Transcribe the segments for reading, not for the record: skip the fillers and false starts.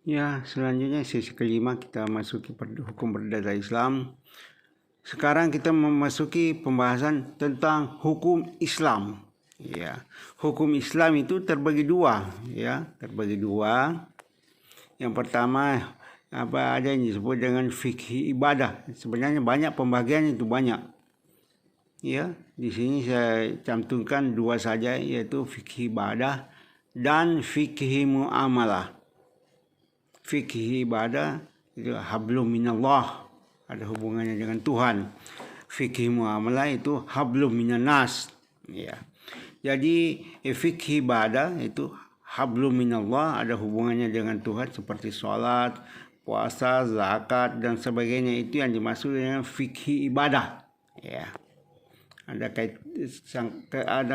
Ya, selanjutnya sesi kelima kita masuki hukum perdata Islam. Sekarang kita memasuki pembahasan tentang hukum Islam. Ya, hukum Islam itu terbagi dua, Yang pertama ada yang disebut dengan fikih ibadah. Sebenarnya banyak pembagian itu banyak. Ya, di sini saya cantumkan dua saja, yaitu fikih ibadah dan fikih muamalah. Fikih ibadah itu hablum minallah, ada hubungannya dengan Tuhan. Fikih muamalah itu hablum minannas. Ya. Jadi fikih ibadah itu hablum minallah, ada hubungannya dengan Tuhan seperti sholat, puasa, zakat dan sebagainya. Itu yang dimaksud dengan fikih ibadah. Ya. Ada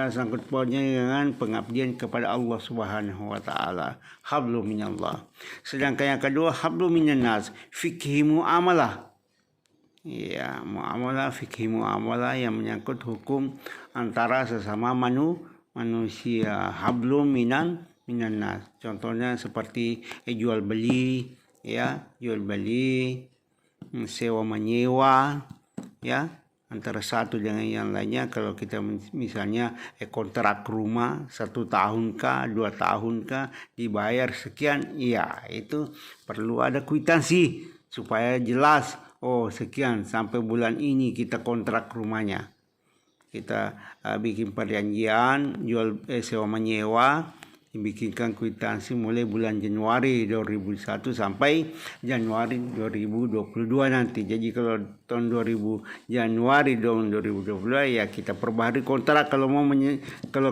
sangkut pautnya dengan pengabdian kepada Allah Subhanahu wa taala, hablum minallah. Sedangkan yang kedua hablum minannas, fikih muamalah. Ya, muamalah, fikih muamalah yang menyangkut hukum antara sesama manusia, hablum minannas. Contohnya seperti jual beli, sewa menyewa, antara satu dengan yang lainnya. Kalau kita misalnya kontrak rumah 1 tahun kah, 2 tahun kah, dibayar sekian, itu perlu ada kwitansi supaya jelas, sekian sampai bulan ini kita kontrak rumahnya. Kita bikin perjanjian sewa menyewa, dibikinkan kwitansi mulai bulan Januari 2001 sampai Januari 2022 nanti. Jadi kalau Januari tahun 2022 ya kita perbaharui kontrak kalau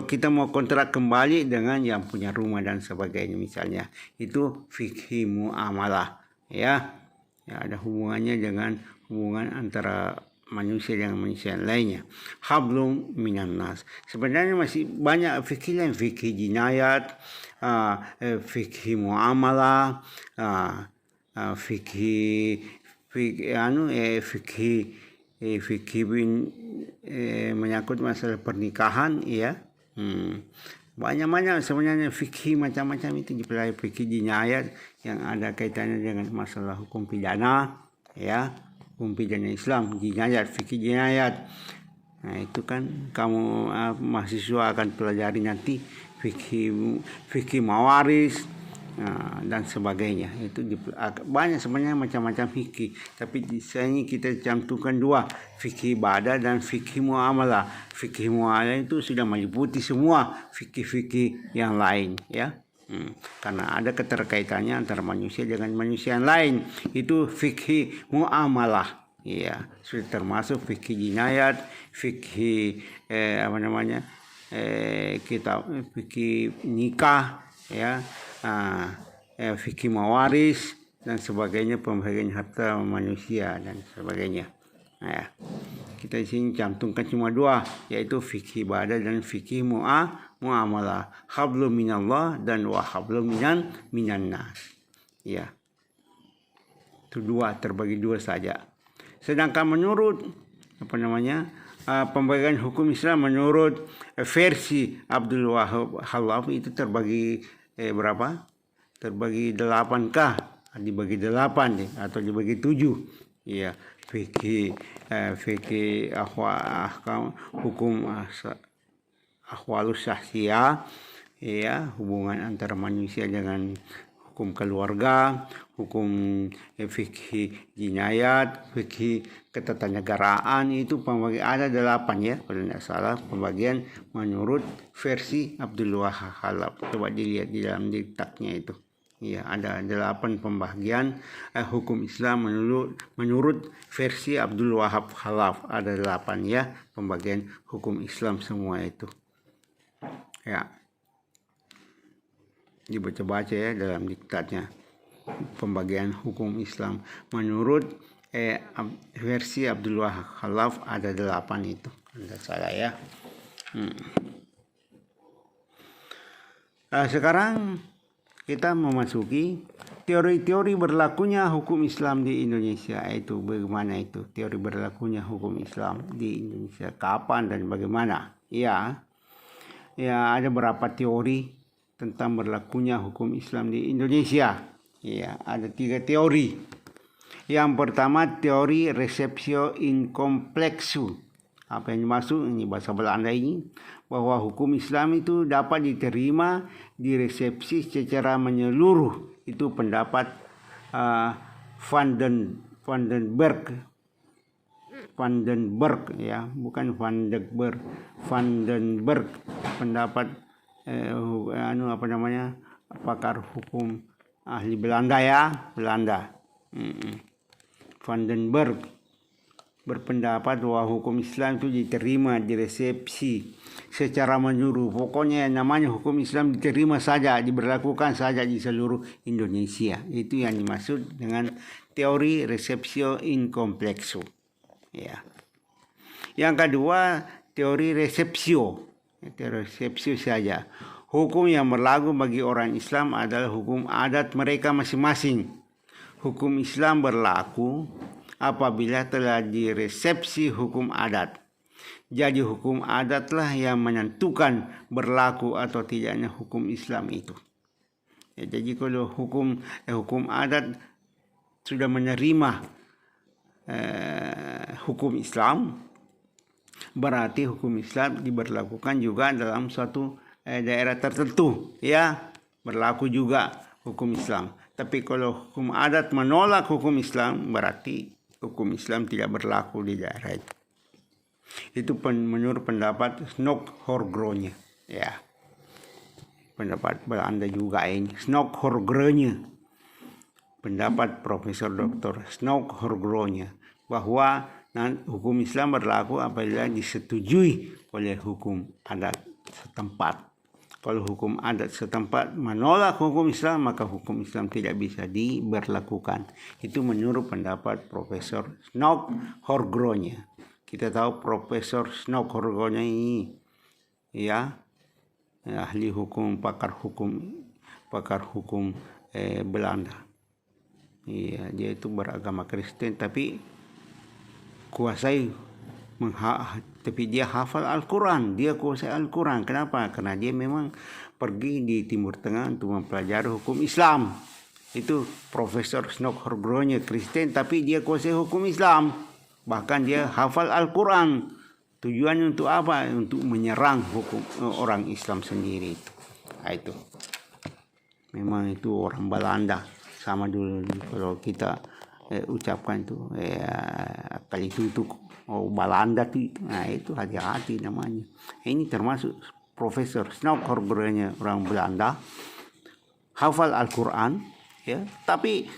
kita mau kontrak kembali dengan yang punya rumah dan sebagainya misalnya. Itu fikih muamalah, ada hubungannya dengan hubungan antara manusia dengan manusia lainnya. Hablum minannas. Sebenarnya masih banyak fikih lain, fikih jinayat, fikih muamalah, fikih menyangkut masalah pernikahan, banyak sebenarnya fikih macam-macam itu dipelajari. Fikih jinayat yang ada kaitannya dengan masalah hukum pidana, hukum pidana Islam, jinayat, fikih jinayat. Nah, itu kan kamu mahasiswa akan pelajari nanti fikih mawaris dan sebagainya. Itu banyak sebenarnya macam-macam fikih, tapi di sini kita cantumkan dua, fikih ibadah dan fikih muamalah. Fikih muamalah itu sudah meliputi semua fikih-fikih yang lain, karena ada keterkaitannya antara manusia dengan manusia yang lain. Itu fikih muamalah, sudah termasuk fikih jinayat, fikih fikih nikah, fikih mawaris dan sebagainya, pembagian harta manusia dan sebagainya. Kita di sini cantumkan cuma dua, yaitu fikih ibadah dan fikih muamalah. Hablum minallah dan wa hablum minannas. Itu dua, terbagi dua saja. Sedangkan menurut pembagian hukum Islam menurut versi Abdul Wahab Khalaf itu terbagi berapa? Terbagi 8 kah? Dibagi 8 atau dibagi 7. Fikih hukum ahwalus syahsiyah, hubungan antara manusia dengan hukum keluarga, hukum fikih jinayat, fikih ketatanegaraan. Itu pembagian ada 8 kalau tidak salah, pembagian menurut versi Abdul Wahab Khalaf. Coba dilihat di dalam diktatnya itu. Ada 8 pembagian hukum Islam menurut versi Abdul Wahab Khalaf. Ada 8 pembagian hukum Islam semua itu. Dibaca-baca dalam diktatnya, pembagian hukum Islam menurut versi Abdul Wahab Khalaf ada 8 itu. Tidak salah Sekarang kita memasuki teori-teori berlakunya hukum Islam di Indonesia. Itu bagaimana itu teori berlakunya hukum Islam di Indonesia, kapan dan bagaimana. Ada berapa teori tentang berlakunya hukum Islam di Indonesia. Ya, ada 3 teori. Yang pertama teori receptio incomplexu. Apa yang dimaksud ini bahasa Belanda ini, bahwa hukum Islam itu dapat diterima di resepsi secara menyeluruh. Itu pendapat Vandenberg ya, bukan Vandenberg, pendapat pakar hukum ahli Belanda ya, Vandenberg berpendapat bahwa hukum Islam itu diterima di resepsi secara menyeluruh. Pokoknya namanya hukum Islam diterima saja, diberlakukan saja di seluruh Indonesia. Itu yang dimaksud dengan teori receptio incomplexo. Ya. Yang kedua, teori resepsio. Teori resepsio saja. Hukum yang berlaku bagi orang Islam adalah hukum adat mereka masing-masing. Hukum Islam berlaku apabila telah diresepsi hukum adat. Jadi hukum adatlah yang menentukan berlaku atau tidaknya hukum Islam itu. Ya, jadi kalau hukum adat sudah menerima hukum Islam, berarti hukum Islam diberlakukan juga dalam suatu daerah tertentu, ya, berlaku juga hukum Islam. Tapi kalau hukum adat menolak hukum Islam, berarti hukum Islam tidak berlaku di daerah itu. Itu menurut pendapat Snok-Horgrønje, ya. Pendapat Belanda juga ini, Snok-Horgrønje. Pendapat Profesor Dr. Snok-Horgrønje bahwa hukum Islam berlaku apabila disetujui oleh hukum adat setempat. Kalau hukum adat setempat menolak hukum Islam, maka hukum Islam tidak bisa diberlakukan. Itu menurut pendapat Profesor Snok-Horgrønje. Kita tahu Profesor Snok-Horgrønje ini, ya, ahli hukum, pakar hukum Belanda. Ya, dia itu beragama Kristen tapi tapi dia hafal Al-Quran, dia kuasai Al-Quran. Kenapa? Karena dia memang pergi di Timur Tengah untuk mempelajari hukum Islam. Itu Profesor Snok-Horgrønje Kristen tapi dia kuasai hukum Islam. Bahkan dia hafal Al-Quran. Tujuannya untuk apa? Untuk menyerang hukum orang Islam sendiri itu. Nah, itu. Memang itu orang Belanda. Sama dulu kalau kita ucapkan itu kali itu Belanda tuh, nah itu hati-hati namanya. Ini termasuk Profesor Snok-Horgrønje orang Belanda, hafal Al-Quran, ya, tapi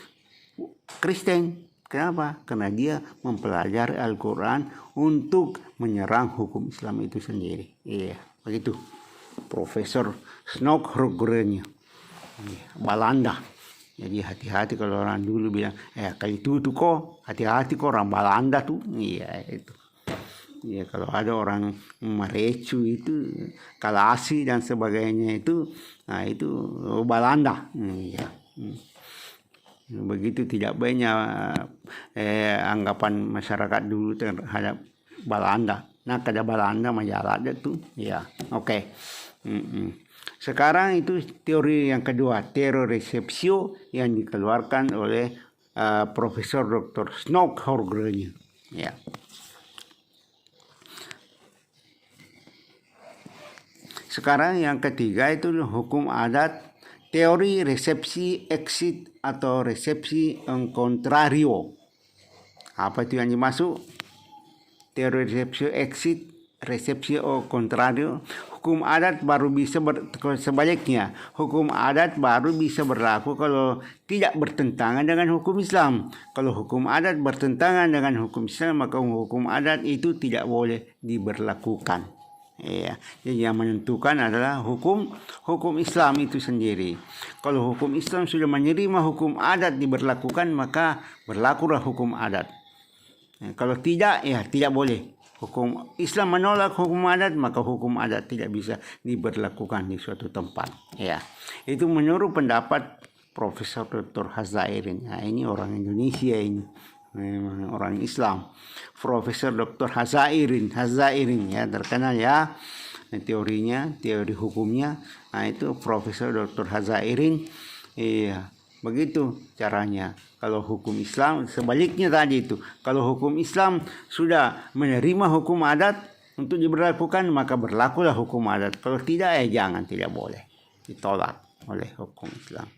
Kristen. Kenapa? Karena dia mempelajari Al-Quran untuk menyerang hukum Islam itu sendiri. Iya, begitu. Profesor Snok-Horgrønje, Belanda. Jadi hati-hati kalau orang dulu bilang, kayak itu tuh kok, hati-hati kok orang Belanda tuh. Iya itu. Ya kalau ada orang Marecu itu, Kalasi dan sebagainya itu, nah itu Belanda. Iya. Begitu tidak banyak anggapan masyarakat dulu terhadap Belanda. Nah kada Belanda majalah ada tuh. Ya, oke. Sekarang itu teori yang kedua, teori resepsio yang dikeluarkan oleh Profesor Dr. Snok-Horgrønje. Ya. Sekarang yang ketiga itu hukum adat, teori resepsi exit atau resepsi en contrario. Apa itu yang dimaksud? Teori resepsi exit, resepsi en contrario. Hukum adat baru bisa sebaliknya. Hukum adat baru bisa berlaku kalau tidak bertentangan dengan hukum Islam. Kalau hukum adat bertentangan dengan hukum Islam, maka hukum adat itu tidak boleh diberlakukan. Ya, jadi yang menentukan adalah hukum Islam itu sendiri. Kalau hukum Islam sudah menerima hukum adat diberlakukan, maka berlakulah hukum adat. Kalau tidak, ya tidak boleh. Hukum Islam menolak hukum adat, maka hukum adat tidak bisa diberlakukan di suatu tempat. Ya, itu menurut pendapat Profesor Dr. Hazairin. Nah, ini orang Indonesia ini, memang orang Islam. Profesor Dr. Hazairin ya, terkenal ya teorinya, teori hukumnya. Nah itu Profesor Dr. Hazairin. Iya, Begitu caranya. Kalau hukum Islam sebaliknya tadi itu. Kalau hukum Islam sudah menerima hukum adat untuk diberlakukan, maka berlakulah hukum adat. Kalau tidak, jangan, tidak boleh. Ditolak oleh hukum Islam.